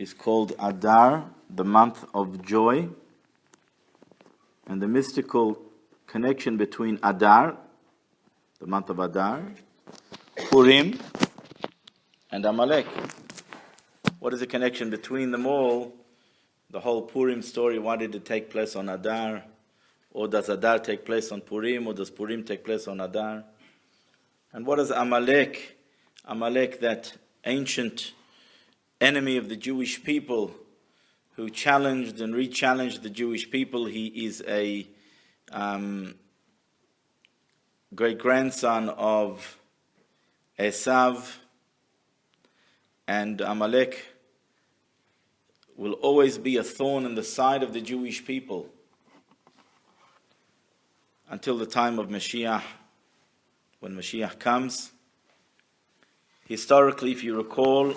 is called Adar, the month of joy, and the mystical connection between Adar, the month of Adar, Purim, and Amalek. What is the connection between them all? The whole Purim story, why did it take place on Adar? Or does Adar take place on Purim? Or does Purim take place on Adar? And what is Amalek? Amalek, that ancient enemy of the Jewish people who challenged and re-challenged the Jewish people. He is a great-grandson of Esav, and Amalek will always be a thorn in the side of the Jewish people until the time of Mashiach. When Mashiach comes, historically, if you recall,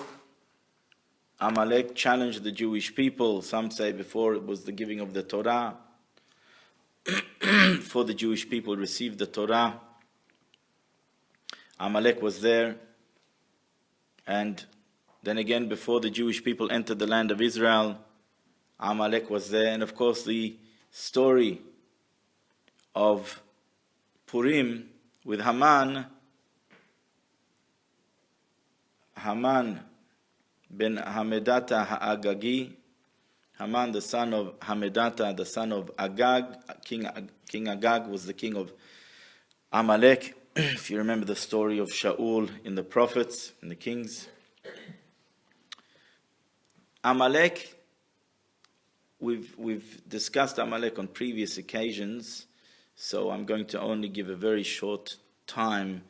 Amalek challenged the Jewish people. Some say before it was the giving of the Torah, before the Jewish people received the Torah, Amalek was there. And then again, before the Jewish people entered the land of Israel, Amalek was there. And of course, the story of Purim with Haman ben Hamedata Ha'agagi, Haman, the son of Hamedata, the son of Agag. King Agag was the king of Amalek. If you remember the story of Shaul in the prophets and the kings. Amalek, we've discussed Amalek on previous occasions, so I'm going to only give a very short time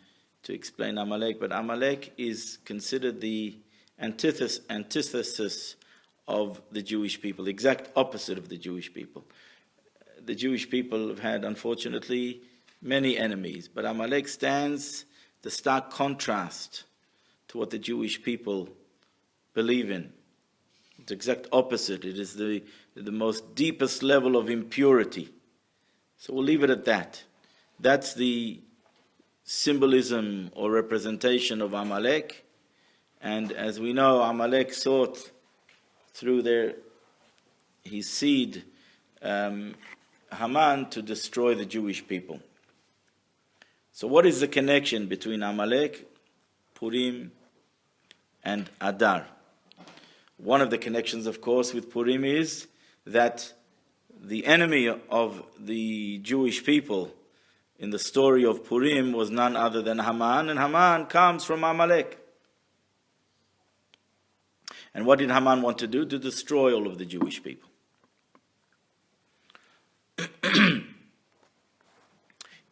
to explain Amalek. But Amalek is considered the antithesis of the Jewish people, the exact opposite of the Jewish people. The Jewish people have had, unfortunately, many enemies, but Amalek stands the stark contrast to what the Jewish people believe in. It's the exact opposite. It is the most deepest level of impurity. So we'll leave it at that. That's the symbolism or representation of Amalek. And as we know, Amalek sought through his seed, Haman, to destroy the Jewish people. So what is the connection between Amalek, Purim, and Adar? One of the connections, of course, with Purim is that the enemy of the Jewish people in the story of Purim was none other than Haman, and Haman comes from Amalek. And what did Haman want to do? To destroy all of the Jewish people.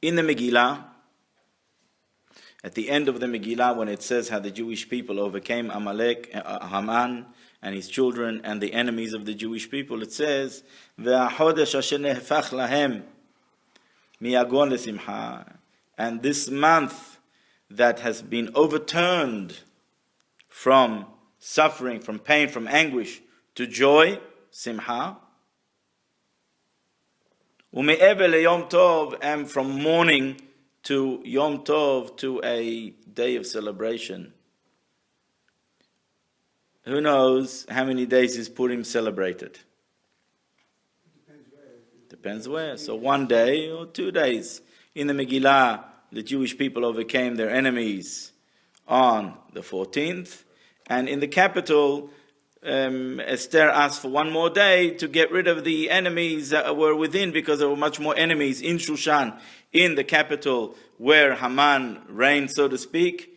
In the Megillah, at the end of the Megillah, when it says how the Jewish people overcame Amalek, Haman and his children and the enemies of the Jewish people, it says, "Ve'achodesh asher nehefach lahem miyagon lesimcha," and this month that has been overturned from suffering, from pain, from anguish to joy, simcha, ume'ever leYom Tov, and from mourning to Yom Tov, to a day of celebration. Who knows how many days is Purim celebrated? Depends where. So 1 day or 2 days. In the Megillah, the Jewish people overcame their enemies on the 14th. And in the capital, Esther asked for 1 more day to get rid of the enemies that were within, because there were much more enemies in Shushan, in the capital where Haman reigned, so to speak.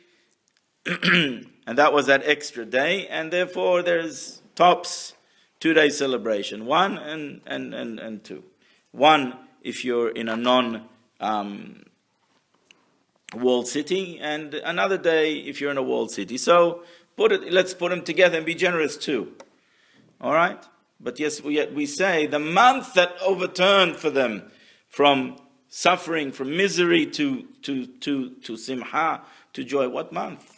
And that was that extra day, and therefore there's tops 2 day celebration. 1 and 2. 1 if you're in a non-walled city, and another day if you're in a walled city. So let's put them together and be generous too. All right? But yes, we say the month that overturned for them from suffering, from misery to simcha, to joy. What month?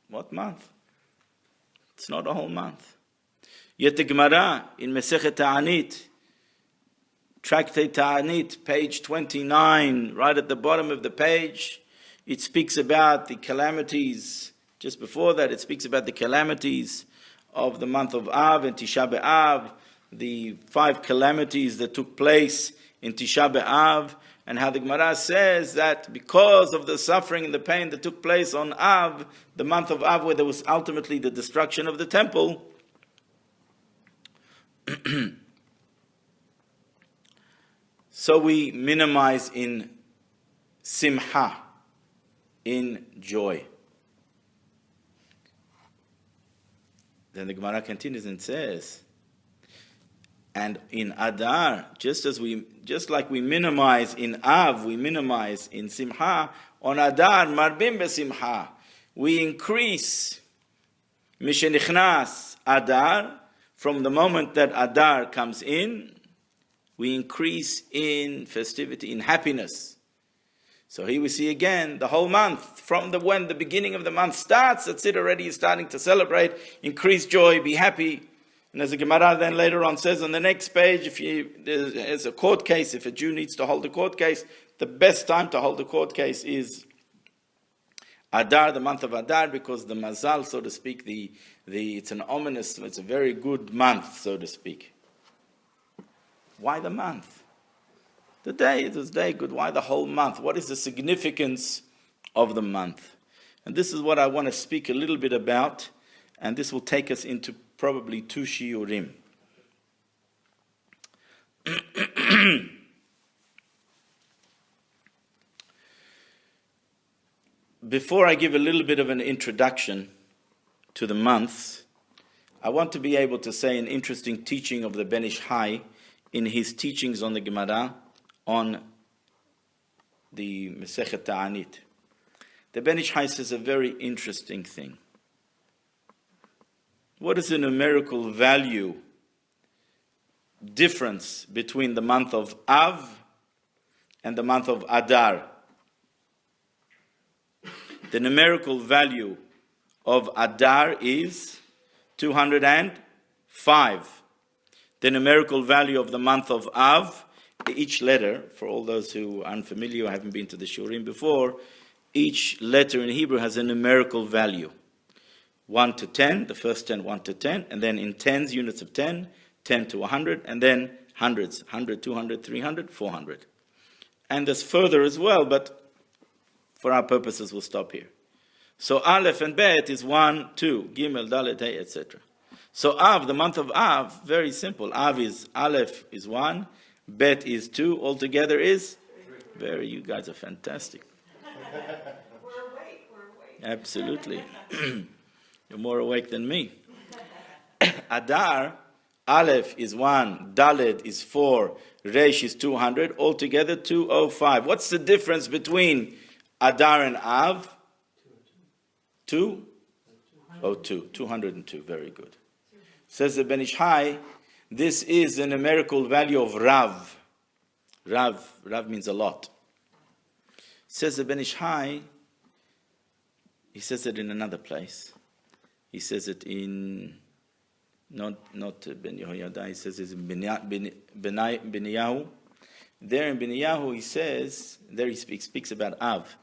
What month? It's not a whole month. Yet the Gemara in Masechet Ta'anit, Tractate Ta'anit, page 29, right at the bottom of the page, it speaks about the calamities. Just before that, it speaks about the calamities of the month of Av and Tisha B'Av, the 5 calamities that took place in Tisha B'Av, and how the Gemara says that because of the suffering and the pain that took place on Av, the month of Av, where there was ultimately the destruction of the temple, so we minimize in simha, in joy. Then the Gemara continues and says, and in Adar, just like we minimize in Av, we minimize in Simha, on Adar, marbim besimha, we increase mishenichnas Adar, from the moment that Adar comes in, we increase in festivity, in happiness. So here we see again the whole month, from when the beginning of the month starts, that's it already, is starting to celebrate, increase joy, be happy. And as the Gemara then later on says on the next page, there's a court case, if a Jew needs to hold a court case, the best time to hold a court case is Adar, the month of Adar, because the mazal, so to speak, it's a very good month, so to speak. Why the month? The day, it was day good. Why the whole month? What is the significance of the month? And this is what I want to speak a little bit about, and this will take us into probably 2 shiurim. Before I give a little bit of an introduction to the months, I want to be able to say an interesting teaching of the Ben Ish Hai in his teachings on the Gemara on the Masechet Ta'anit. The Ben Ish Hai says a very interesting thing. What is the numerical value difference between the month of Av and the month of Adar? The numerical value of Adar is 205. The numerical value of the month of Av, each letter, for all those who are unfamiliar or haven't been to the Shurim before, each letter in Hebrew has a numerical value. 1 to 10, the first 10, 1 to 10, and then in tens, units of 10, 10 to 100, and then hundreds, 100, 200, 300, 400. And there's further as well, but for our purposes, we'll stop here. So Aleph and Bet is 1, 2, Gimel, Dalet, Hey, etc. So Av, the month of Av, very simple. Aleph is 1, Bet is 2, altogether is? You guys are fantastic. We're awake. Absolutely. You're more awake than me. Adar, Aleph is 1, Dalet is 4, Resh is 200, altogether 205. What's the difference between Adar and Av? 2? 202, very good. Says the Ben Ish Hai, this is the numerical value of Rav. Rav means a lot. Says the Ben Ish Hai, he says it in another place. He says it in, not Ben Yehoyada, he says it in Beniyahu. There in Beniyahu he says, there he speaks about Av.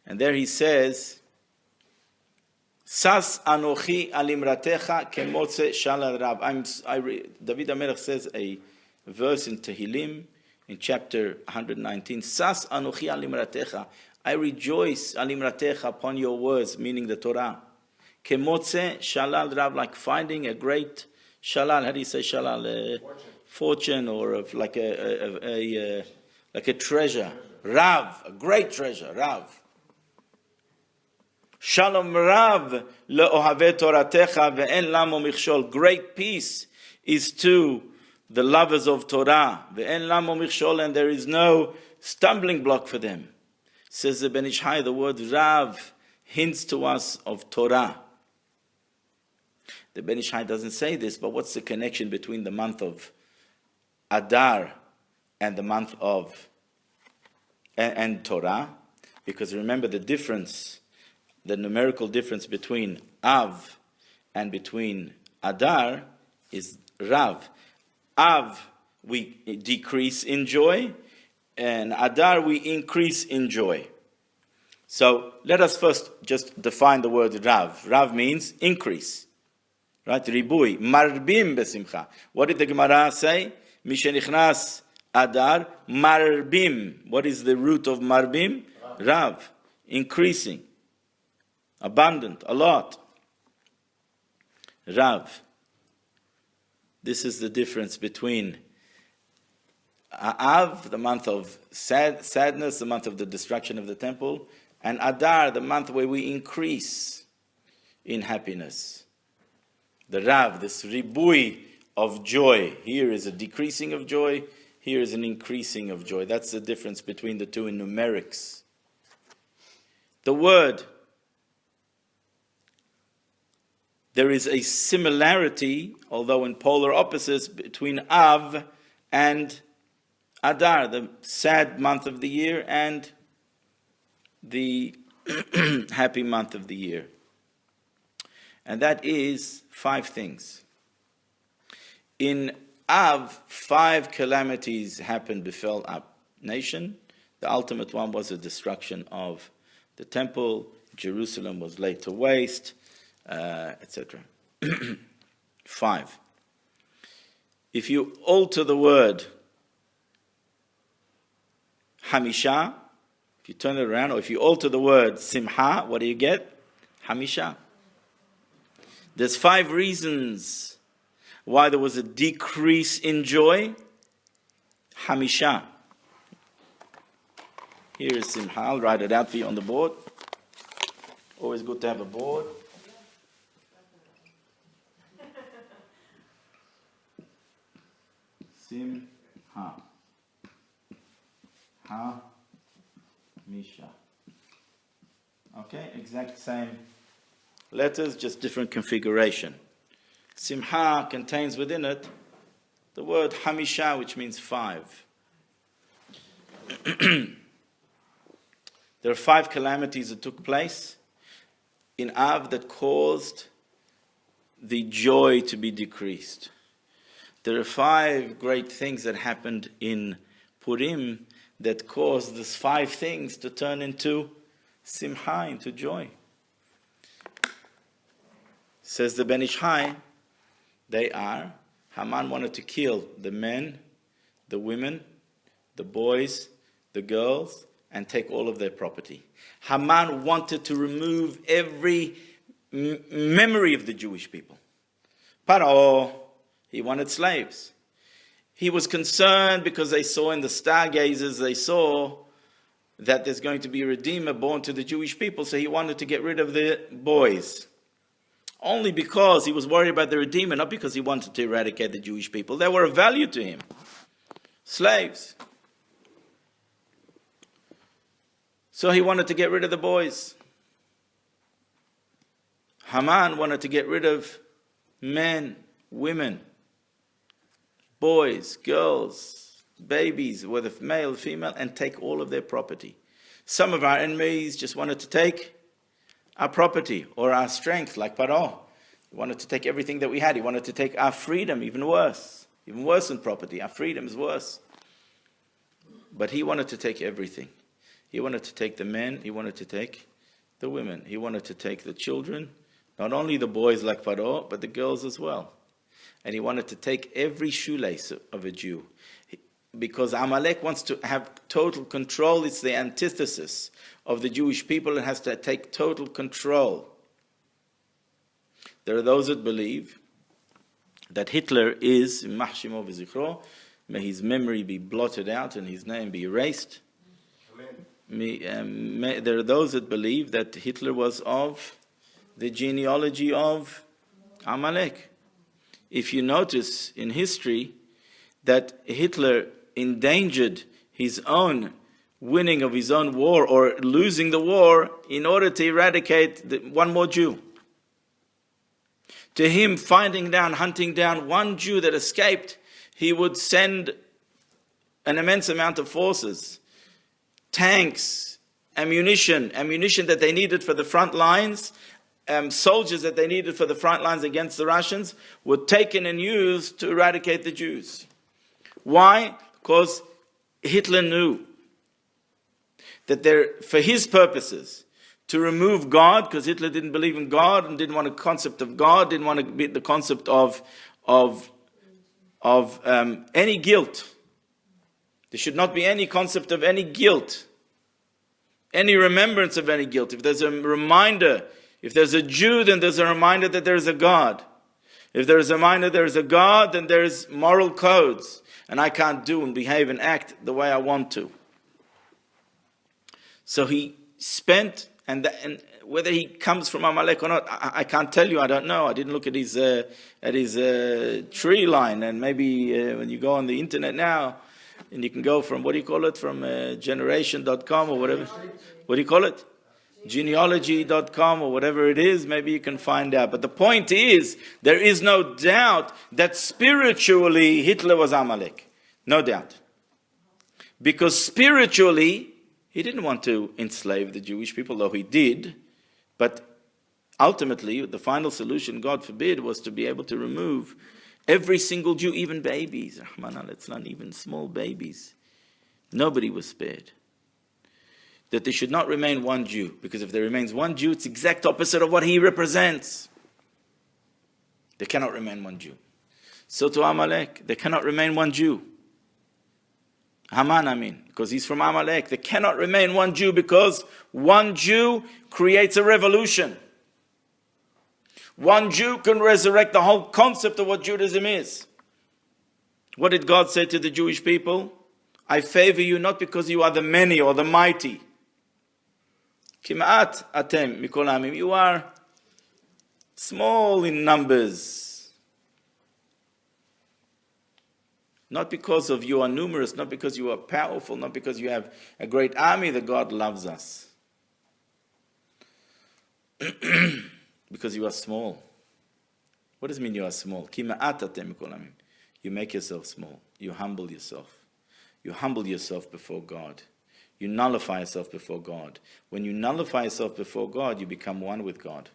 And there he says, Sas anochi alimratecha kemotze shalal Rav. David HaMelech says a verse in Tehillim, in chapter 119, Sas anochi alimratecha. I rejoice alimratecha upon your words, meaning the Torah. Kemotze shalal Rav, like finding a great shalal. How do you say shalal? Fortune, or like a treasure. Rav, a great treasure. Rav. Shalom Rav le'ohave Toratecha ve'en lamo michshol. Great peace is to the lovers of Torah. Ve'en lamo michshol, and there is no stumbling block for them. Says the Ben Ish Hai, the word Rav hints to us of Torah. The Ben Ish Hai doesn't say this, but what's the connection between the month of Adar and the month of and Torah? Because remember the difference, the numerical difference between Av and between Adar is Rav. Av, we decrease in joy, and Adar, we increase in joy. So let us first just define the word Rav. Rav means increase. Right? Ribui. Marbim besimcha. What did the Gemara say? Mishenichnas Adar. Marbim. What is the root of marbim? Rav. Increasing. Abundant. A lot. Rav. This is the difference between Av, the month of sadness, the month of the destruction of the temple, and Adar, the month where we increase in happiness. The Rav, this ribui of joy. Here is a decreasing of joy, here is an increasing of joy. That's the difference between the two in numerics. The word, there is a similarity, although in polar opposites, between Av and Adar, the sad month of the year, and the happy month of the year. And that is 5 things. In Av, 5 calamities befell our nation. The ultimate one was the destruction of the temple. Jerusalem was laid to waste, etc. 5. If you alter the word Hamisha, if you turn it around, or if you alter the word Simha, what do you get? Hamisha. There's 5 reasons why there was a decrease in joy. Hamisha. Here is Simha. I'll write it out for you on the board. Always good to have a board. Simha. Misha. Okay, exact same letters, just different configuration. Simha contains within it the word Hamisha, which means 5. There are 5 calamities that took place in Av that caused the joy to be decreased. There are 5 great things that happened in Purim that caused these 5 things to turn into simcha, into joy. Says the Ben Ish Hai, they are, Haman wanted to kill the men, the women, the boys, the girls, and take all of their property. Haman wanted to remove every memory of the Jewish people. Paro, he wanted slaves. He was concerned because they saw in the stargazers, they saw that there's going to be a Redeemer born to the Jewish people, so he wanted to get rid of the boys. Only because he was worried about the Redeemer, not because he wanted to eradicate the Jewish people. They were of value to him. Slaves. So he wanted to get rid of the boys. Haman wanted to get rid of men, women, boys, girls, babies, whether male, female, and take all of their property. Some of our enemies just wanted to take our property or our strength, like Paro. He wanted to take everything that we had. He wanted to take our freedom, even worse than property. Our freedom is worse. But he wanted to take everything. He wanted to take the men. He wanted to take the women. He wanted to take the children, not only the boys like Paro, but the girls as well. And he wanted to take every shoelace of a Jew. Because Amalek wants to have total control. It's the antithesis of the Jewish people. It has to take total control. There are those that believe that Hitler is, Mahshimo v'zichro, may his memory be blotted out and his name be erased. There are those that believe that Hitler was of the genealogy of Amalek. If you notice in history that Hitler endangered his own winning of his own war or losing the war in order to eradicate one more Jew. To him, hunting down one Jew that escaped, he would send an immense amount of forces, tanks, ammunition that they needed for the front lines, soldiers that they needed for the front lines against the Russians, were taken and used to eradicate the Jews. Why? Because Hitler knew that for his purposes, to remove God, because Hitler didn't believe in God and didn't want a concept of God, didn't want to be the concept of any guilt. There should not be any concept of any guilt, any remembrance of any guilt. If there's a reminder, if there's a Jew, then there's a reminder that there's a God. If there is a reminder there's a God, then there's moral codes, and I can't do and behave and act the way I want to. So he spent, and whether he comes from Amalek or not, I can't tell you. I don't know. I didn't look at his tree line. And maybe when you go on the internet now, and you can go from, what do you call it, from generation.com or whatever. What do you call it? Genealogy.com or whatever it is, maybe you can find out. But the point is, there is no doubt that spiritually Hitler was Amalek. No doubt. Because spiritually, he didn't want to enslave the Jewish people, though he did. But ultimately, the final solution, God forbid, was to be able to remove every single Jew, even babies. Rahman al-Islam, even small babies. Nobody was spared. That there should not remain one Jew. Because if there remains one Jew, it's the exact opposite of what he represents. There cannot remain one Jew. So to Amalek, there cannot remain one Jew. Haman, because he's from Amalek. There cannot remain one Jew because one Jew creates a revolution. One Jew can resurrect the whole concept of what Judaism is. What did God say to the Jewish people? I favor you not because you are the many or the mighty. Kim'at atem mikol ha'amim. You are small in numbers. Not because of you are numerous, not because you are powerful, not because you have a great army that God loves us. Because you are small. What does it mean you are small? You make yourself small. You humble yourself. You humble yourself before God. You nullify yourself before God. When you nullify yourself before God, you become one with God.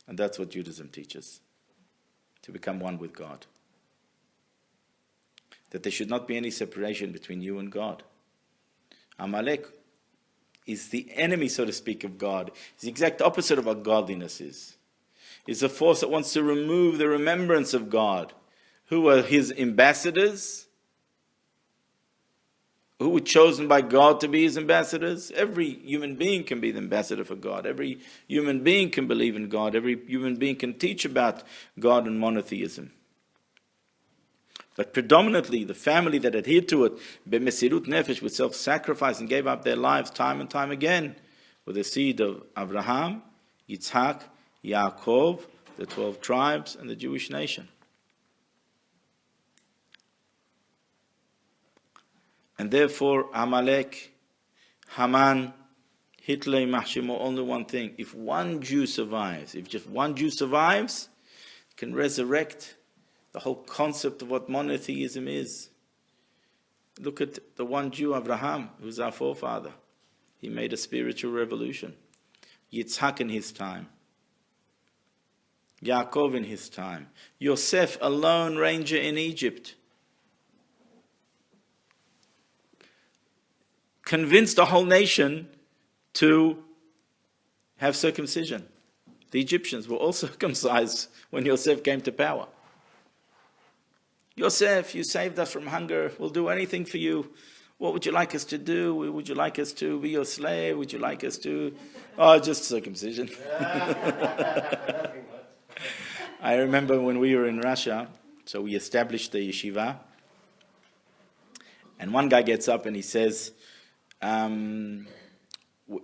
And that's what Judaism teaches. To become one with God. That there should not be any separation between you and God. Amalek is the enemy, so to speak, of God. It's the exact opposite of what godliness is. It's a force that wants to remove the remembrance of God. Who are his ambassadors? Who were chosen by God to be his ambassadors? Every human being can be the ambassador for God. Every human being can believe in God. Every human being can teach about God and monotheism. But predominantly, the family that adhered to it, b'mesirut nefesh, with self-sacrifice and gave up their lives time and time again, were the seed of Abraham, Yitzhak, Yaakov, the 12 tribes, and the Jewish nation. And therefore, Amalek, Haman, Hitler, Mahshimo, only one thing. If one Jew survives, if just one Jew survives, can resurrect the whole concept of what monotheism is. Look at the one Jew, Abraham, who's our forefather. He made a spiritual revolution. Yitzhak in his time. Yaakov in his time. Yosef, a lone ranger in Egypt. Convinced the whole nation to have circumcision. The Egyptians were all circumcised when Yosef came to power. Yosef, you saved us from hunger. We'll do anything for you. What would you like us to do? Would you like us to be your slave? Would you like us to... Oh, just circumcision. I remember when we were in Russia, so we established the yeshiva, and one guy gets up and he says,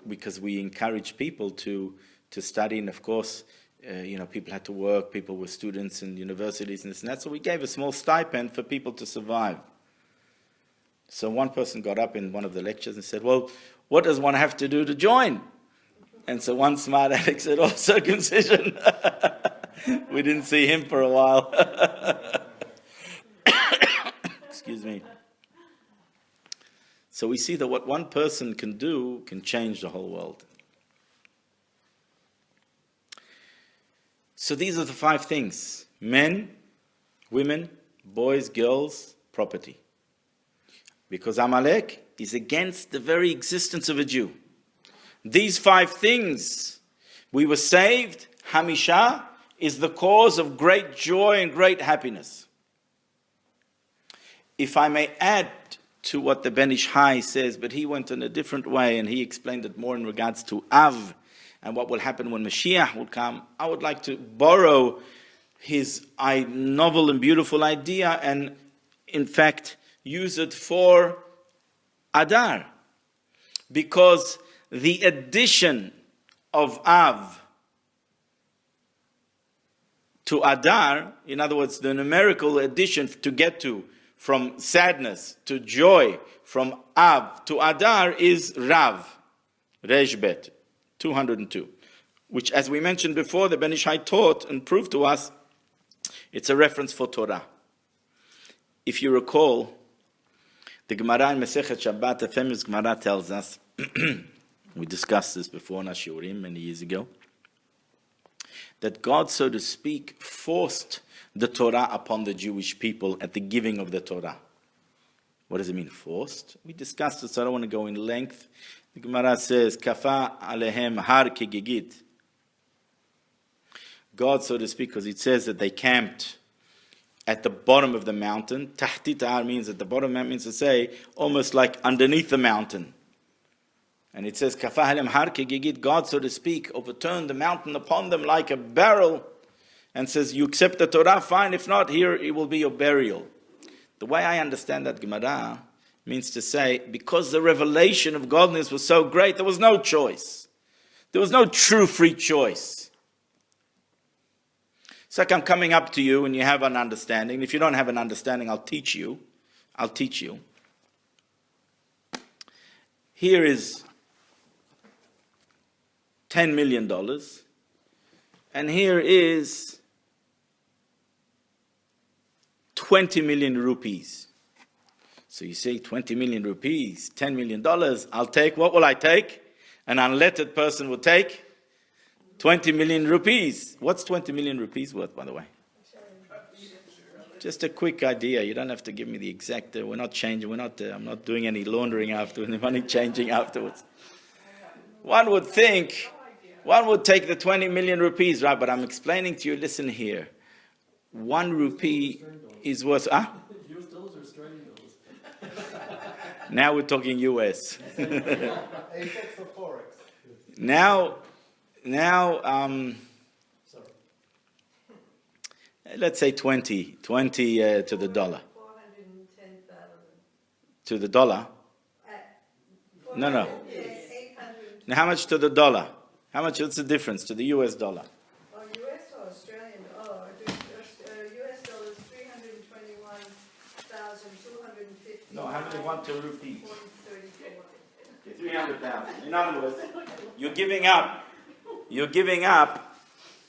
because we encourage people to study, and of course, people had to work, people were students in universities and this and that, so we gave a small stipend for people to survive. So one person got up in one of the lectures and said, well, what does one have to do to join? And so one smart aleck said, oh, circumcision. We didn't see him for a while. Excuse me. So we see that what one person can do can change the whole world. So these are the 5 things: men, women, boys, girls, property. Because Amalek is against the very existence of a Jew. These 5 things, we were saved, Hamisha, is the cause of great joy and great happiness. If I may add to what the Ben Ish Hai says, but he went in a different way and he explained it more in regards to Av and what will happen when Mashiach will come, I would like to borrow his novel and beautiful idea and, in fact, use it for Adar. Because the addition of Av to Adar, in other words, the numerical addition to get to from sadness to joy, from Av to Adar is Rav, Rejbet, 202. Which, as we mentioned before, the Ben Ish Hai taught and proved to us, it's a reference for Torah. If you recall, the Gemara in Masechet Shabbat, the famous Gemara tells us, we discussed this before in Ashurim many years ago, that God, so to speak, forced the Torah upon the Jewish people at the giving of the Torah. What does it mean, forced? We discussed this, so I don't want to go in length. The Gemara says, Kafa alehem har kegigit. God, so to speak, because it says that they camped at the bottom of the mountain. Tahtit har means at the bottom of the mountain, means to say, almost like underneath the mountain. And it says, Kafa alehem har kegigit. God, so to speak, overturned the mountain upon them like a barrel and says, you accept the Torah, fine. If not, here it will be your burial. The way I understand that Gemara means to say, because the revelation of godliness was so great, there was no choice. There was no true free choice. It's like I'm coming up to you and you have an understanding. If you don't have an understanding, I'll teach you. I'll teach you. Here is $10 million. And here is 20 million rupees. So you say 20 million rupees, $10 million, I'll take, what will I take? An unlettered person will take 20 million rupees. What's 20 million rupees worth, by the way? Just a quick idea. You don't have to give me the exact, we're not changing, I'm not doing any laundering afterwards, the money changing afterwards. One would think, one would take the 20 million rupees, right? But I'm explaining to you, listen here. 1 rupee is worth, US dollars or Australian dollars? Now we're talking US. Apex or Forex? Now, let's say 20 to the dollar. 410,000. To the dollar? No. Now how much to the dollar? How much, what's the difference to the US dollar? Oh, US or Australian? Oh, US dollars 321,250. No, how many want to repeat? 34. 300,000. In other words,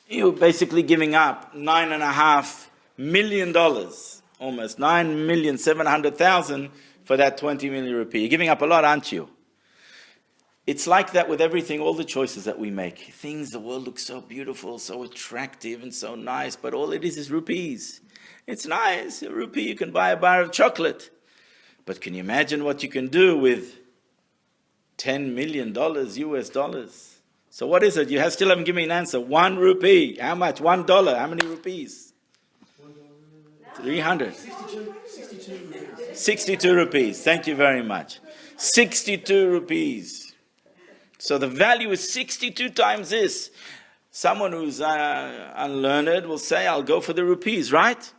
you're basically giving up $9.5 million, almost 9,700,000 for that 20 million rupee. You're giving up a lot, aren't you? It's like that with everything, all the choices that we make. The world looks so beautiful, so attractive, and so nice, but all it is rupees. It's nice. A rupee, you can buy a bar of chocolate. But can you imagine what you can do with $10 million US dollars? So what is it? You still haven't given me an answer. 1 rupee. How much? $1. How many rupees? 300. 62 rupees. Thank you very much. 62 rupees. So the value is 62 times this. Someone who's unlearned will say, I'll go for the rupees, right?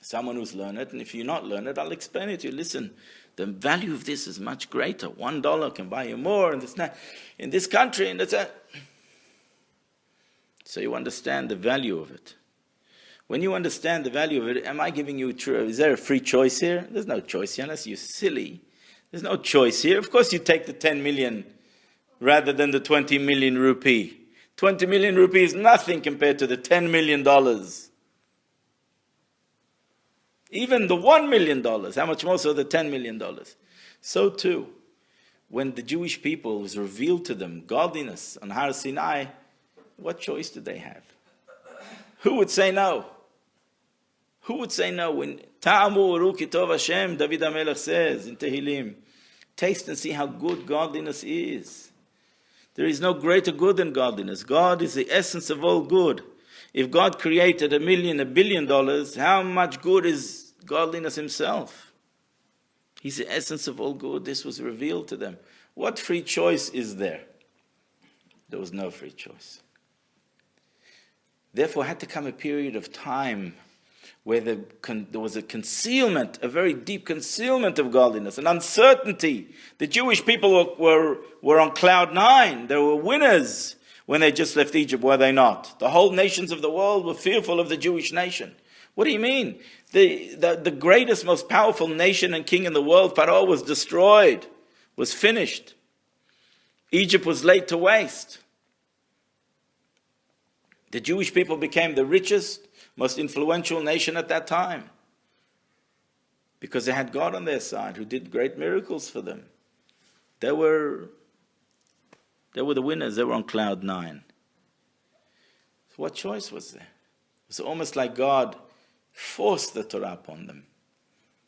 Someone who's learned, and if you're not learned, I'll explain it to you. Listen, the value of this is much greater. $1 can buy you more in this country. And so you understand the value of it. When you understand the value of it, am I giving you is there a free choice here? There's no choice here unless you're silly. There's no choice here. Of course you take the 10 million rather than the 20 million rupee. 20 million rupee is nothing compared to the $10 million. Even the $1 million, how much more so the $10 million? So too, when the Jewish people was revealed to them godliness on Har Sinai, what choice did they have? Who would say no? Who would say no? When Ta'amu uru ki tov Hashem, David HaMelech says in Tehillim, taste and see how good godliness is. There is no greater good than godliness. God is the essence of all good. If God created $1 billion, how much good is godliness himself? He's the essence of all good. This was revealed to them. What free choice is there? There was no free choice. Therefore, had to come a period of time where there was a concealment, a very deep concealment of godliness, an uncertainty. The Jewish people were on cloud nine. They were winners when they just left Egypt, were they not? The whole nations of the world were fearful of the Jewish nation. What do you mean? The greatest, most powerful nation and king in the world, Pharaoh, was destroyed, was finished. Egypt was laid to waste. The Jewish people became the richest, most influential nation at that time because they had God on their side who did great miracles for them. They were the winners. They were on cloud nine. So what choice was there? It was almost like God forced the Torah upon them.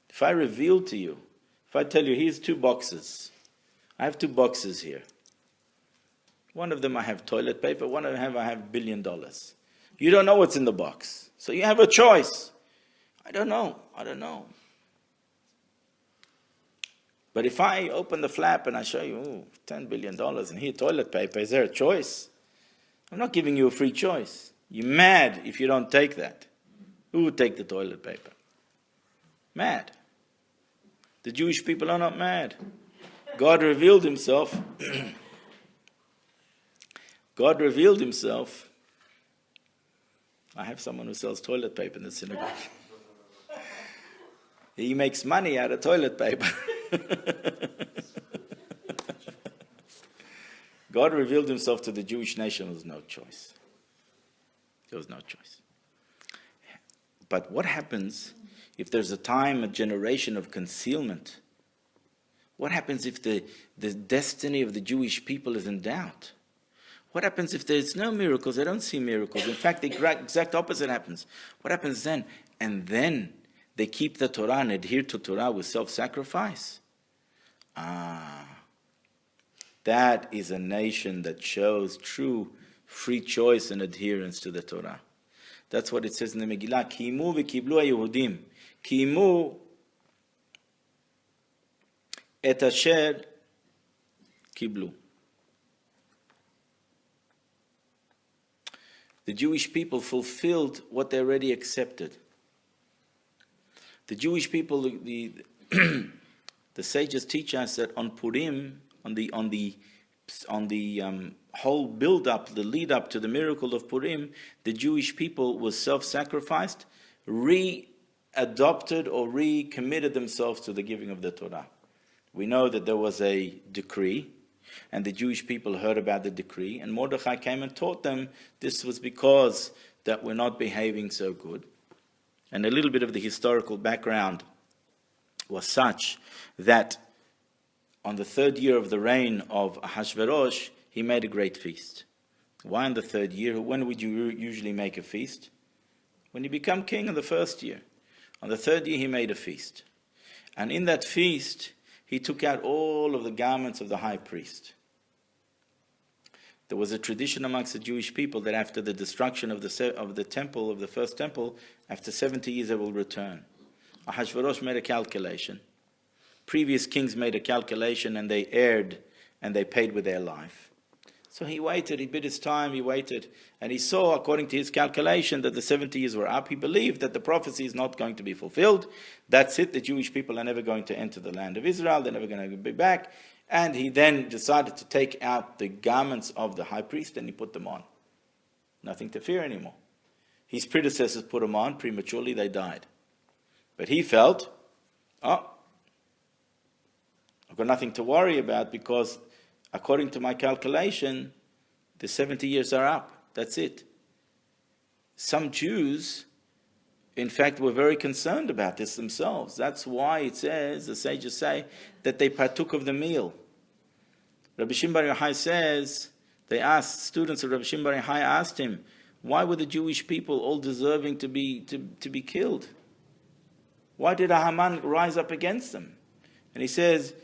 If I reveal to you, if I tell you, here's 2 boxes. I have 2 boxes here. One of them I have toilet paper, one of them I have $1 billion. You don't know what's in the box. So you have a choice. I don't know. But if I open the flap and I show you, $10 billion and here toilet paper, is there a choice? I'm not giving you a free choice. You're mad if you don't take that. Who would take the toilet paper? Mad. The Jewish people are not mad. God revealed himself. God revealed himself. I have someone who sells toilet paper in the synagogue. He makes money out of toilet paper. God revealed himself to the Jewish nation. There was no choice. There was no choice. But what happens if there's a time, a generation of concealment? What happens if the destiny of the Jewish people is in doubt? What happens if there's no miracles? They don't see miracles. In fact, the exact opposite happens. What happens then? And then they keep the Torah and adhere to Torah with self-sacrifice. That is a nation that shows true free choice and adherence to the Torah. That's what it says in the Megillah. Ki'imu v'kiblu ha'Yehudim. Ki'imu et asher kiblu. The Jewish people fulfilled what they already accepted. The Jewish people, the sages teach us that on Purim, on the whole build-up, the lead-up to the miracle of Purim, the Jewish people was self-sacrificed, re-adopted or recommitted themselves to the giving of the Torah. We know that there was a decree, and the Jewish people heard about the decree, and Mordechai came and taught them this was because that we're not behaving so good. And a little bit of the historical background was such that on the 3rd year of the reign of Ahasuerus, he made a great feast. Why on the 3rd year? When would you usually make a feast? When you become king in the 1st year. On the 3rd year, he made a feast. And in that feast, he took out all of the garments of the high priest. There was a tradition amongst the Jewish people that after the destruction of the temple, of the first temple, after 70 years they will return. Ahasuerus made a calculation. Previous kings made a calculation and they erred and they paid with their life. So he waited, he bid his time, he waited, and he saw, according to his calculation, that the 70 years were up. He believed that the prophecy is not going to be fulfilled. That's it, the Jewish people are never going to enter the land of Israel, they're never going to be back. And he then decided to take out the garments of the high priest and he put them on. Nothing to fear anymore. His predecessors put them on, prematurely they died. But he felt, I've got nothing to worry about because according to my calculation, the 70 years are up. That's it. Some Jews, in fact, were very concerned about this themselves. That's why it says, the sages say, that they partook of the meal. Rabbi Shimon Bar Yochai says, students of Rabbi Shimon Bar Yochai asked him, why were the Jewish people all deserving to be killed? Why did Haman rise up against them? And he says,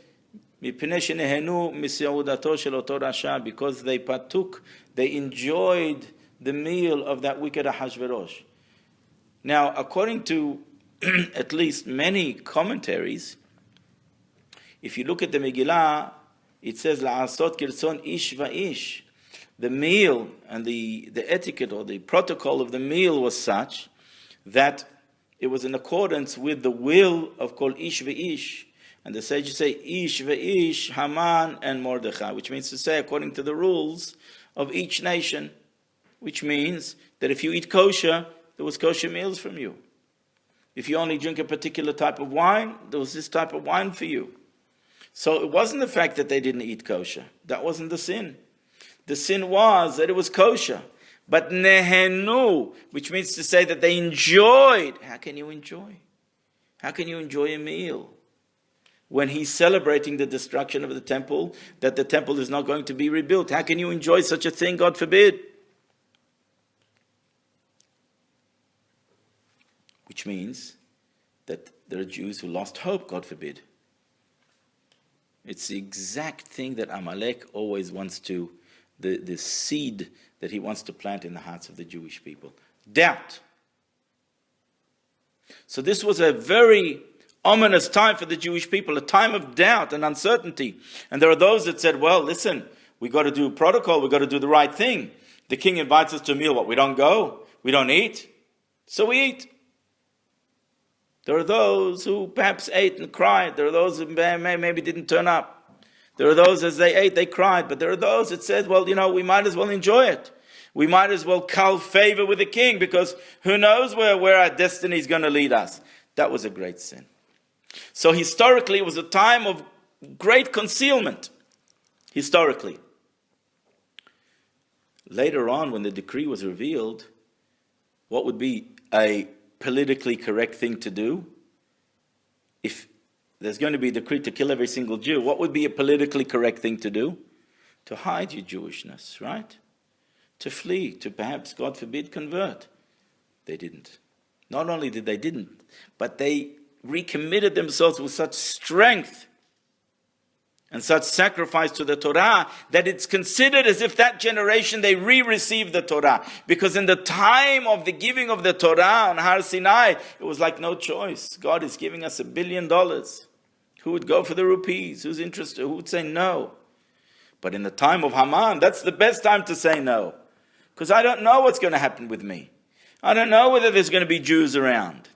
מפני שנהנו מסעודתו של אותו רשע, because they partook, they enjoyed the meal of that wicked Ahasuerus. Now, according to at least many commentaries, if you look at the Megillah, it says, La'asot kirtzon ish va'ish. The meal and the etiquette or the protocol of the meal was such that it was in accordance with the will of Kol ish va'ish. And the sages say, ish va'ish, Haman and Mordechai, which means to say, according to the rules of each nation, which means that if you eat kosher, there was kosher meals from you. If you only drink a particular type of wine, there was this type of wine for you. So it wasn't the fact that they didn't eat kosher. That wasn't the sin. The sin was that it was kosher. But nehenu, which means to say that they enjoyed. How can you enjoy? How can you enjoy a meal when he's celebrating the destruction of the temple, that the temple is not going to be rebuilt? How can you enjoy such a thing? God forbid. Which means that there are Jews who lost hope, God forbid. It's the exact thing that Amalek always wants to, the seed that he wants to plant in the hearts of the Jewish people. Doubt. So this was a very ominous time for the Jewish people, a time of doubt and uncertainty. And there are those that said, well, listen, we got to do protocol, we got to do the right thing. The king invites us to a meal, what, we don't go? We don't eat? So we eat. There are those who perhaps ate and cried. There are those who maybe didn't turn up. There are those, as they ate, they cried. But there are those that said, well, we might as well enjoy it. We might as well cull favor with the king, because who knows where our destiny is going to lead us. That was a great sin. So historically, it was a time of great concealment. Historically. Later on, when the decree was revealed, what would be a politically correct thing to do? If there's going to be a decree to kill every single Jew, what would be a politically correct thing to do? To hide your Jewishness, right? To flee, to perhaps, God forbid, convert. They didn't. Not only did they didn't, but they recommitted themselves with such strength and such sacrifice to the Torah that it's considered as if that generation they re-received the Torah. Because in the time of the giving of the Torah on Har Sinai, it was like no choice. God is giving us $1 billion. Who would go for the rupees? Who's interested? Who would say no? But in the time of Haman, that's the best time to say no. Because I don't know what's going to happen with me. I don't know whether there's going to be Jews around.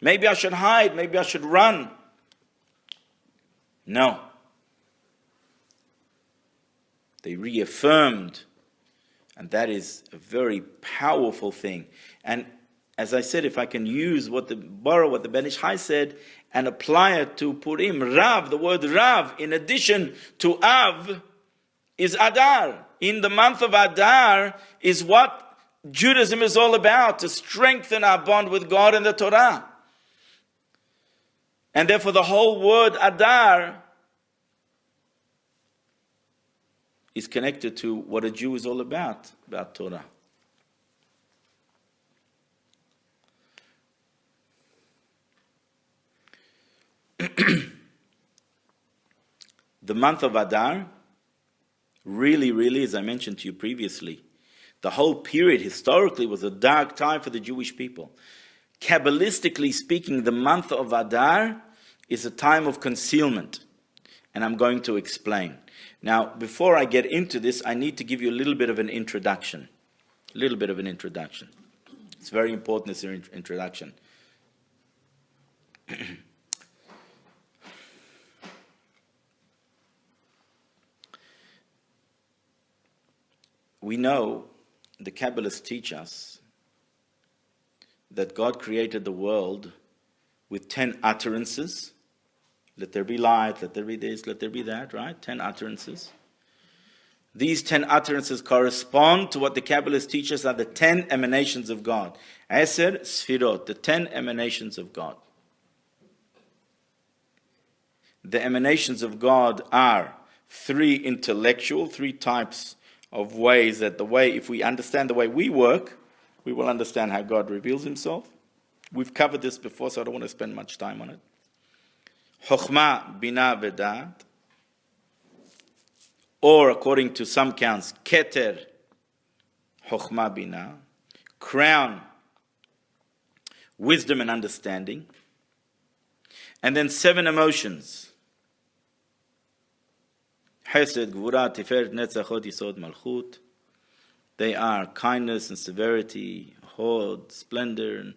Maybe I should hide. Maybe I should run. No. They reaffirmed. And that is a very powerful thing. And as I said, if I can borrow what the Ben Ish Chai said and apply it to Purim, Rav, the word Rav, in addition to Av, is Adar. In the month of Adar is what Judaism is all about, to strengthen our bond with God and the Torah. And therefore the whole word Adar is connected to what a Jew is all about Torah. The month of Adar, really, as I mentioned to you previously, the whole period historically was a dark time for the Jewish people. Kabbalistically speaking, the month of Adar is a time of concealment. And I'm going to explain. Now, before I get into this, I need to give you a little bit of an introduction. It's very important, this introduction. We know, the Kabbalists teach us, that God created the world with 10 utterances. Let there be light, let there be this, let there be that, right? 10 utterances. These 10 utterances correspond to what the Kabbalists teach us are the 10 emanations of God. Eser Sfirot, the 10 emanations of God. The emanations of God are 3 intellectual, 3 types of ways that if we understand the way we work, we will understand how God reveals himself. We've covered this before, so I don't want to spend much time on it. Chokhmah, Bina, Vedat. or according to some counts, Keter, Chokhmah Bina, crown, wisdom and understanding, and then 7 emotions. Hesed, Gvura, Tiferet, Netzach, Hod, Yisod, Malchut. They are kindness and severity, Hod, splendor, and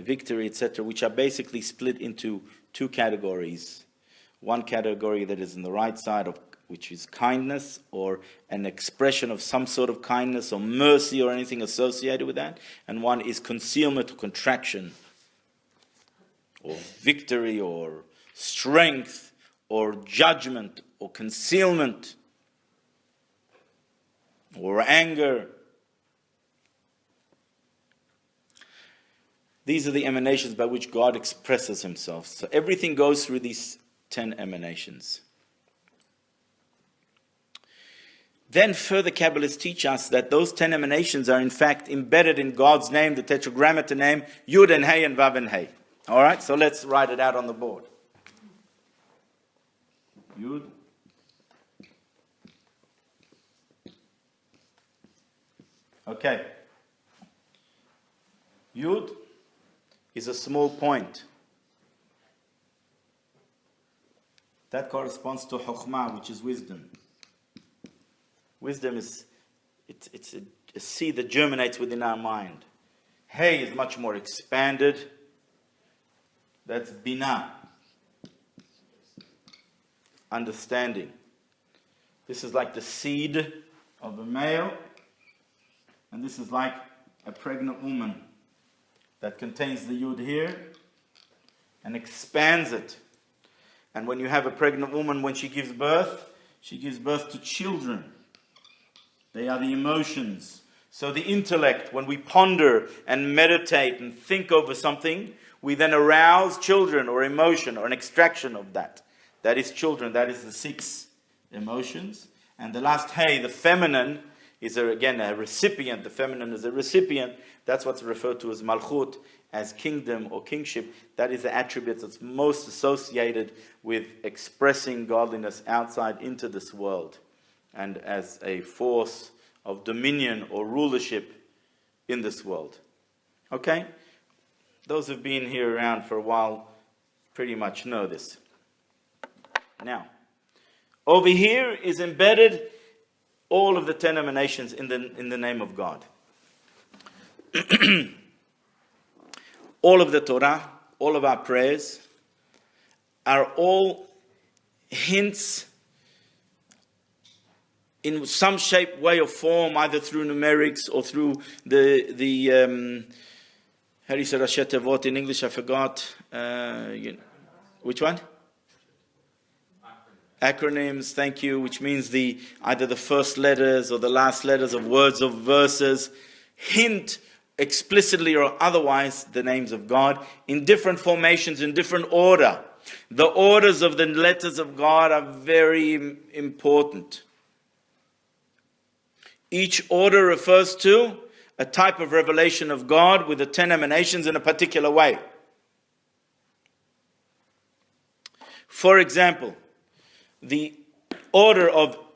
victory, etc., which are basically split into 2 categories. One category that is on the right side, of which is kindness, or an expression of some sort of kindness or mercy or anything associated with that. And one is concealment or contraction, or victory or strength or judgment or concealment or anger. These are the emanations by which God expresses himself. So everything goes through these 10 emanations. Then further Kabbalists teach us that those 10 emanations are in fact embedded in God's name, the tetragrammaton name, Yud and Hey and Vav and Hey. All right, so let's write it out on the board. Yud. Okay. Yud is a small point. That corresponds to Chokhmah, which is wisdom. Wisdom is it's a seed that germinates within our mind. Hey is much more expanded. That's Binah, understanding. This is like the seed of a male, and this is like a pregnant woman that contains the Yud here and expands it. And when you have a pregnant woman, when she gives birth to children. They are the emotions. So the intellect, when we ponder and meditate and think over something, we then arouse children or emotion or an extraction of that. That is children. That is the 6 emotions. And the last Hey, the feminine, is again a recipient. The feminine is a recipient. That's what's referred to as Malchut, as kingdom or kingship. That is the attribute that's most associated with expressing godliness outside into this world, and as a force of dominion or rulership in this world. Okay? Those who've been here around for a while pretty much know this. Now, over here is embedded all of the 10 emanations in the name of God. All of the Torah, all of our prayers, are all hints in some shape, way, or form, either through numerics or through the how do you say Rashi Tevot in English? I forgot. Which one? Acronyms, thank you, which means either the first letters or the last letters of words of verses hint explicitly or otherwise the names of God in different formations, in different order. The orders of the letters of God are very important. Each order refers to a type of revelation of God with the 10 emanations in a particular way. For example, the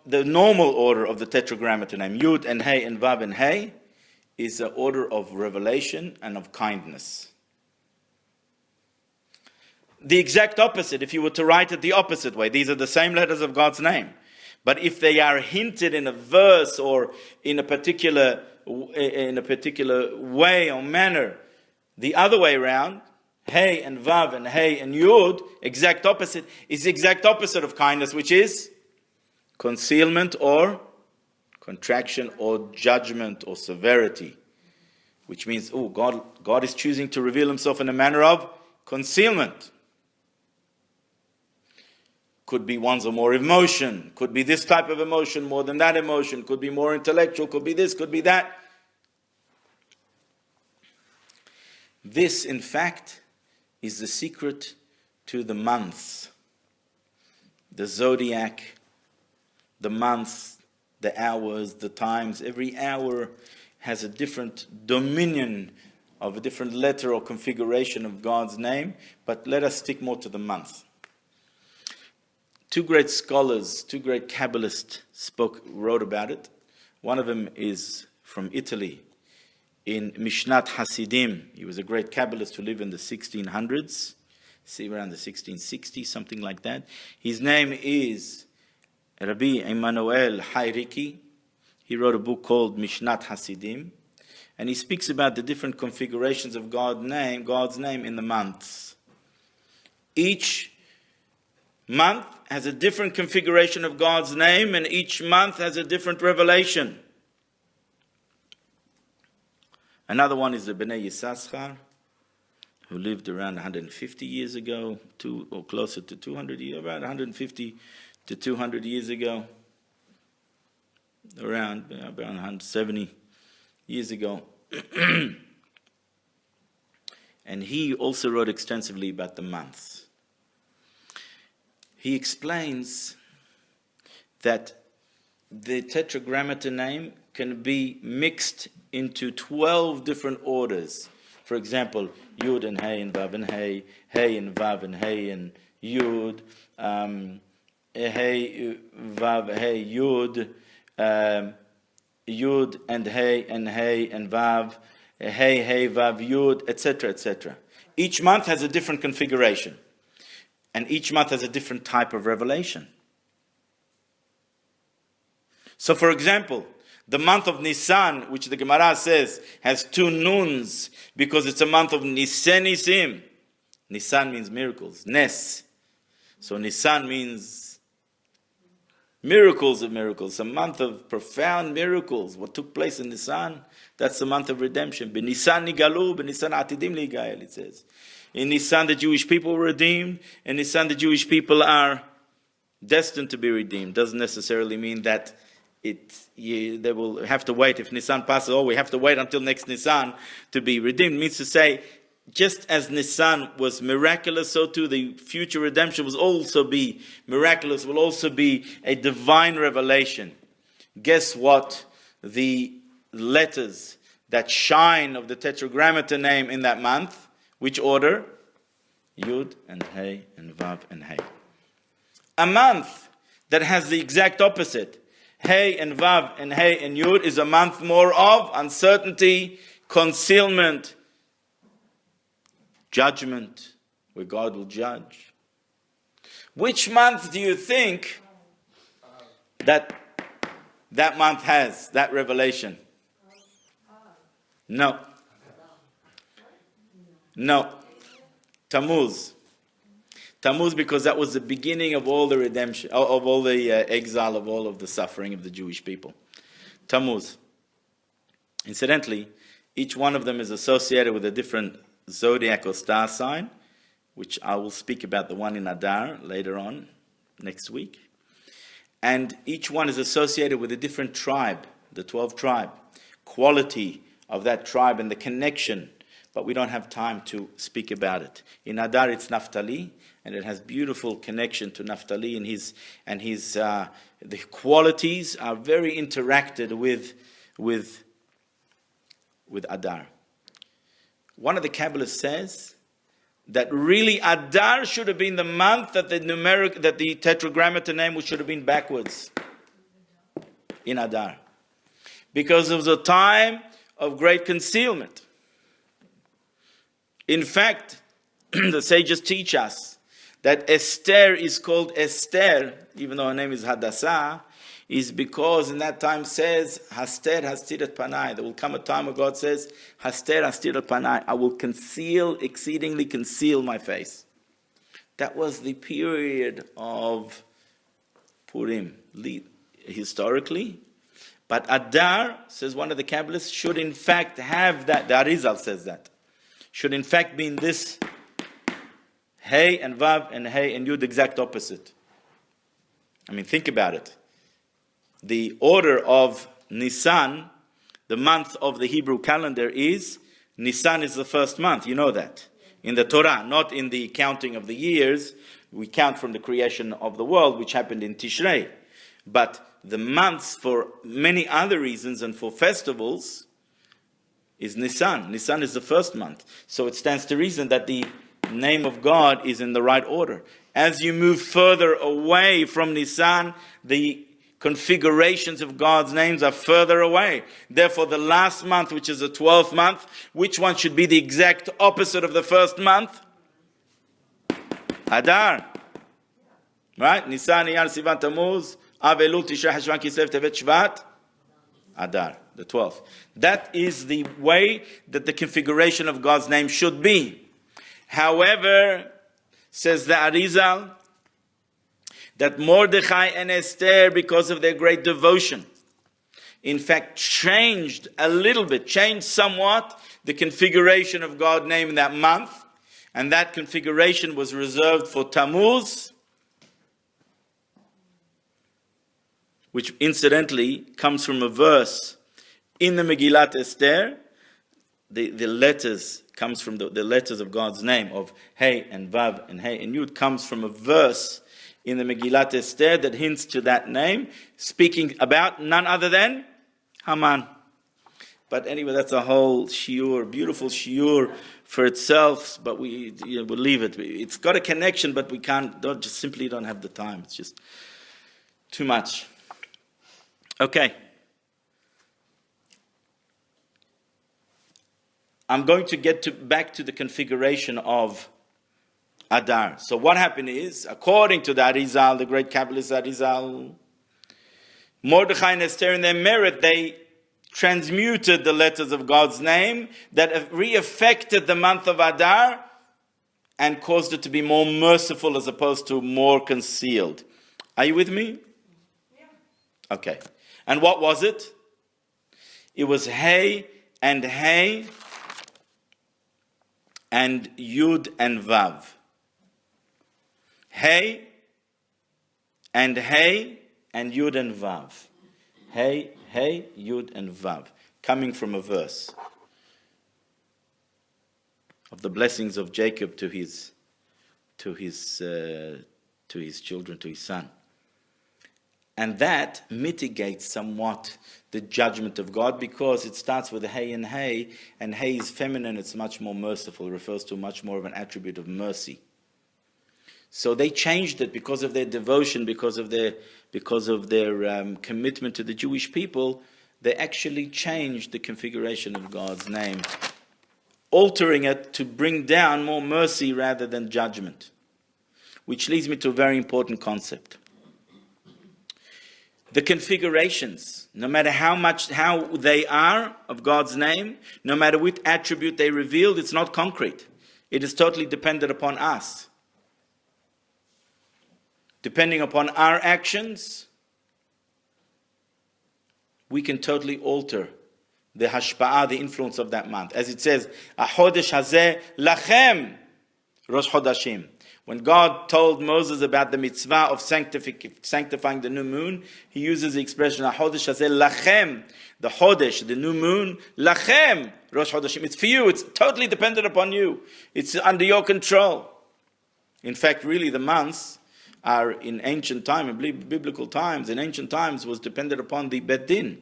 normal order of the tetragrammaton name, Yud and Hey and Vav and Hey, is the order of revelation and of kindness. The exact opposite, if you were to write it the opposite way, these are the same letters of God's name. But if they are hinted in a verse or in a particular way or manner, the other way around, Hey and Vav and Hey and Yud, exact opposite, is the exact opposite of kindness, which is concealment or contraction or judgment or severity. Which means, God is choosing to reveal himself in a manner of concealment. Could be one's or more emotion. Could be this type of emotion more than that emotion. Could be more intellectual. Could be this. Could be that. This, in fact, is the secret to the months. The zodiac, the months, the hours, the times. Every hour has a different dominion of a different letter or configuration of God's name. But let us stick more to the month. two great scholars, two great Kabbalists wrote about it. One of them is from Italy, in Mishnat Hasidim. He was a great Kabbalist who lived in the 1600s, see around the 1660s, something like that. His name is Rabbi Emmanuel Hayriki. He wrote a book called Mishnat Hasidim, and he speaks about the different configurations of God's name in the months. Each month has a different configuration of God's name, and each month has a different revelation. Another one is the Bnei Yissaschar, who lived around 150 years ago, or closer to 200 years, around 150 to 200 years ago, around 170 years ago. And he also wrote extensively about the months. He explains that the tetragrammaton name can be mixed into 12 different orders. For example, Yud and Hey and Vav and Hey, Hey and Vav and Hey and Yud, Hey, Vav, Hey, Yud, Yud and Hey and Vav, Hey, Vav, Yud, etc., etc. Each month has a different configuration, and each month has a different type of revelation. So, for example, the month of Nisan, which the Gemara says has two nuns because it's a month of Nisan Nisim. Nisan means miracles, Nes. So Nisan means miracles of miracles, a month of profound miracles. What took place in Nisan, that's the month of redemption. B'Nisan nigalu, b'Nisan atidim ligael, it says. In Nisan the Jewish people were redeemed, in Nisan the Jewish people are destined to be redeemed. Doesn't necessarily mean that they will have to wait. If Nisan passes, we have to wait until next Nisan to be redeemed. It means to say, just as Nisan was miraculous, so too the future redemption will also be miraculous, will also be a divine revelation. Guess what? The letters that shine of the tetragrammaton name in that month, which order? Yud and Hey and Vav and Hey. A month that has the exact opposite, Hey and Vav and Hey and Yud, is a month more of uncertainty, concealment, judgment, where God will judge. Which month do you think that month has that revelation? No. Tammuz. Tammuz, because that was the beginning of all the redemption, of all the exile, of all of the suffering of the Jewish people. Tammuz. Incidentally, each one of them is associated with a different zodiac or star sign, which I will speak about the one in Adar later on, next week. And each one is associated with a different tribe, the 12 tribe, quality of that tribe and the connection, but we don't have time to speak about it. In Adar it's Naphtali, and it has beautiful connection to Naphtali, and the qualities are very interacted with Adar. One of the Kabbalists says that really Adar should have been the month that the tetragrammaton name should have been backwards in Adar, because it was a time of great concealment. In fact, the sages teach us that Esther is called Esther, even though her name is Hadassah, is because in that time says, Haster hastirat panai. There will come a time where God says, Haster hastirat panai. I will exceedingly conceal my face. That was the period of Purim, historically. But Adar, says one of the Kabbalists, should in fact have that. The Arizal says that. Should in fact be in this Hey and Vav and Hey and Yud, exact opposite. I mean, think about it. The order of Nisan, the month of the Hebrew calendar, is Nisan is the first month. You know that. In the Torah, not in the counting of the years. We count from the creation of the world, which happened in Tishrei. But the months, for many other reasons and for festivals, is Nisan. Nisan is the first month. So it stands to reason that the name of God is in the right order. As you move further away from Nisan, the configurations of God's names are further away. Therefore, the last month, which is the 12th month, which one should be the exact opposite of the first month? Adar. Right? Nisan, Iyar, Sivan, Tammuz, Av, Elul, Tishrei, Heshvan, Kislev, Tevet, Shvat. Adar, the 12th. That is the way that the configuration of God's name should be. However, says the Arizal, that Mordechai and Esther, because of their great devotion, in fact changed somewhat the configuration of God's name in that month, and that configuration was reserved for Tammuz, which incidentally comes from a verse in the Megillat Esther. The letters comes from the letters of God's name of Hey and Vav and Hey and Yud comes from a verse in the Megillat Esther that hints to that name, speaking about none other than Haman. But anyway, that's a whole shiur, beautiful shiur for itself, but we'll leave it. It's got a connection, but we simply don't have the time. It's just too much. Okay. I'm going to get back to the configuration of Adar. So what happened is, according to the Arizal, the great Kabbalist Arizal, Mordechai and Esther, in their merit, they transmuted the letters of God's name that re-affected the month of Adar and caused it to be more merciful as opposed to more concealed. Are you with me? Yeah. Okay. And what was it? It was Hey and Hey and Yud and Vav. Hey and Hey and Yud and Vav. Hey, Hey, Yud and Vav. Coming from a verse of the blessings of Jacob to his children, to his son. And that mitigates somewhat the judgment of God, because it starts with Hey, and Hey is feminine, it's much more merciful, it refers to much more of an attribute of mercy. So they changed it because of their devotion, because of their commitment to the Jewish people. They actually changed the configuration of God's name, altering it to bring down more mercy rather than judgment. Which leads me to a very important concept. The configurations, no matter how they are of God's name, no matter which attribute they revealed, it's not concrete. It is totally dependent upon us. Depending upon our actions, we can totally alter the hashpa'ah, the influence of that month. As it says, "Achodesh hazeh lachem Rosh Chodashim." When God told Moses about the mitzvah of sanctifying the new moon, he uses the expression "Achodesh hazeh lachem," the Chodesh, the new moon, lachem Rosh Chodashim. It's for you. It's totally dependent upon you. It's under your control. In fact, really, the months are in ancient time, in biblical times, in ancient times was dependent upon the Bet Din.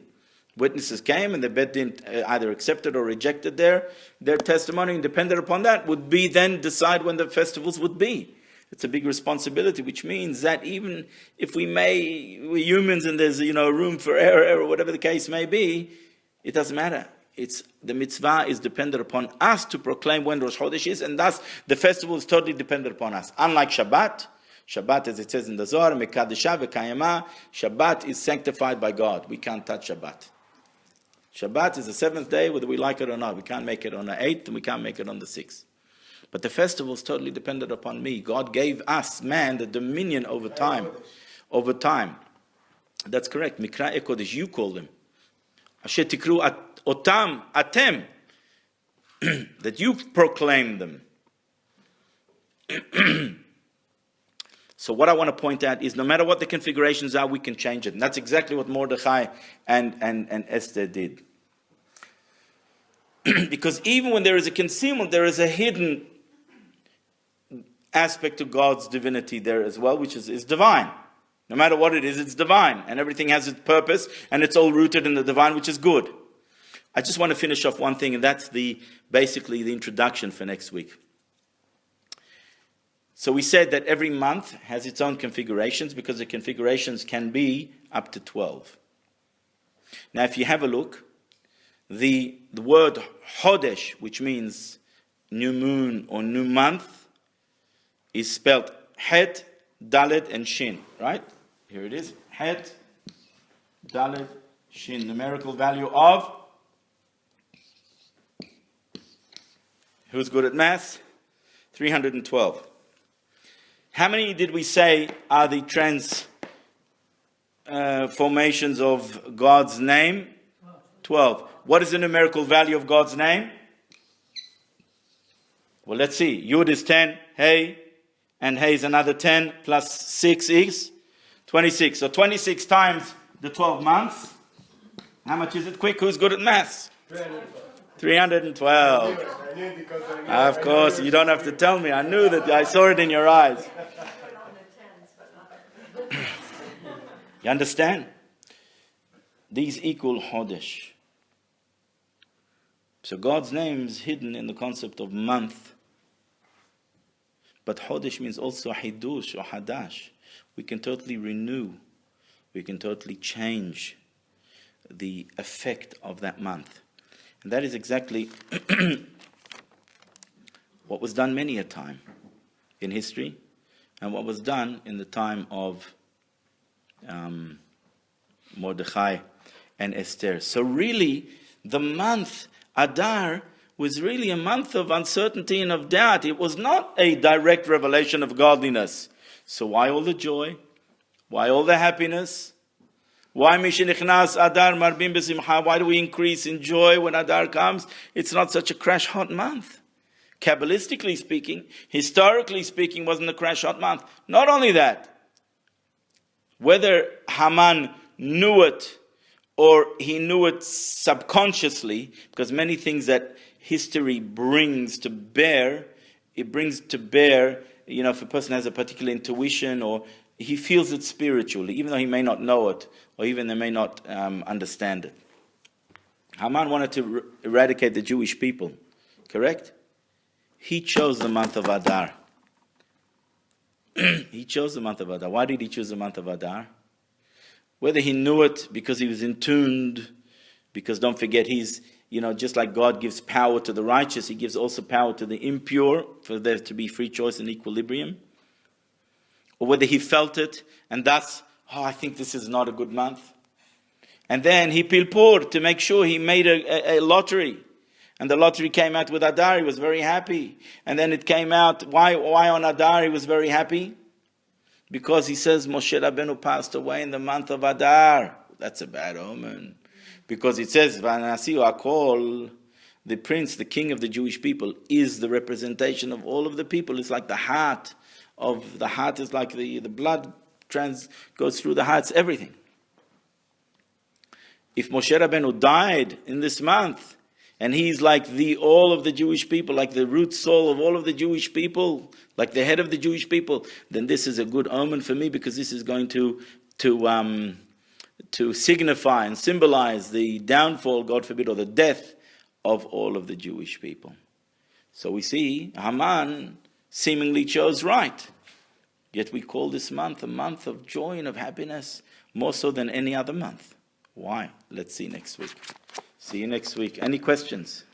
Witnesses came and the Bet Din either accepted or rejected their testimony, and dependent upon that would be then decide when the festivals would be. It's a big responsibility, which means that even if we're humans and there's room for error, whatever the case may be, it doesn't matter. The mitzvah is dependent upon us to proclaim when Rosh Chodesh is, and thus the festival is totally dependent upon us. Unlike Shabbat, as it says in the Zohar, Mekadesha v'kayama, Shabbat is sanctified by God. We can't touch Shabbat. Shabbat is the seventh day, whether we like it or not. We can't make it on the 8th, and we can't make it on the 6th. But the festival is totally dependent upon me. God gave us, man, the dominion over time. Over time. That's correct. Mikra Kodesh, you call them. Asher tikru otam atem. That you proclaim them. So what I want to point out is no matter what the configurations are, we can change it. And that's exactly what Mordechai and Esther did. Because even when there is a concealment, there is a hidden aspect to God's divinity there as well, which is divine. No matter what it is, it's divine. And everything has its purpose, and it's all rooted in the divine, which is good. I just want to finish off one thing, and that's basically the introduction for next week. So we said that every month has its own configurations because the configurations can be up to 12. Now if you have a look, the word Chodesh, which means new moon or new month, is spelled Het, Dalet, and Shin, right? Here it is. Het, Dalet, Shin. Numerical value of... Who's good at math? 312. How many did we say are the transformations of God's name? 12. What is the numerical value of God's name? Well, let's see. Yud is 10, Hey, and Hey is another 10, plus 6 is 26. So 26 times the 12 months. How much is it? Quick, who's good at maths? 312. Of course, you don't have to tell me. I knew that. I saw it in your eyes. You understand? These equal Chodesh. So God's name is hidden in the concept of month. But Chodesh means also Hidush or Hadash. We can totally renew. We can totally change the effect of that month. And that is exactly what was done many a time in history, and what was done in the time of Mordechai and Esther. So really, the month Adar was really a month of uncertainty and of doubt. It was not a direct revelation of godliness. So why all the joy? Why all the happiness? Why Mishinichnas Adar Marbim Besimcha? Why do we increase in joy when Adar comes? It's not such a crash hot month. Kabbalistically speaking, historically speaking, wasn't a crash hot month. Not only that, whether Haman knew it or he knew it subconsciously, because many things that history brings to bear, it brings to bear, if a person has a particular intuition or he feels it spiritually, even though he may not know it, or even they may not understand it. Haman wanted to eradicate the Jewish people, correct? He chose the month of Adar. He chose the month of Adar. Why did he choose the month of Adar? Whether he knew it because he was in tuned, because don't forget he's, just like God gives power to the righteous, he gives also power to the impure for there to be free choice and equilibrium. Or whether he felt it and thus, I think this is not a good month. And then he pilpur to make sure he made a lottery. And the lottery came out with Adar, he was very happy. And then it came out, why on Adar he was very happy? Because he says Moshe Rabbeinu passed away in the month of Adar. That's a bad omen. Because it says, Vanasiu Akol, the prince, the king of the Jewish people, is the representation of all of the people. It's like the heart is like the blood goes through the hearts, everything. If Moshe Rabbeinu died in this month, and he's like all of the Jewish people, like the root soul of all of the Jewish people, like the head of the Jewish people, then this is a good omen for me, because this is going to signify and symbolize the downfall, God forbid, or the death of all of the Jewish people. So we see Haman seemingly chose right. Yet we call this month a month of joy and of happiness, more so than any other month. Why? Let's see next week. See you next week. Any questions?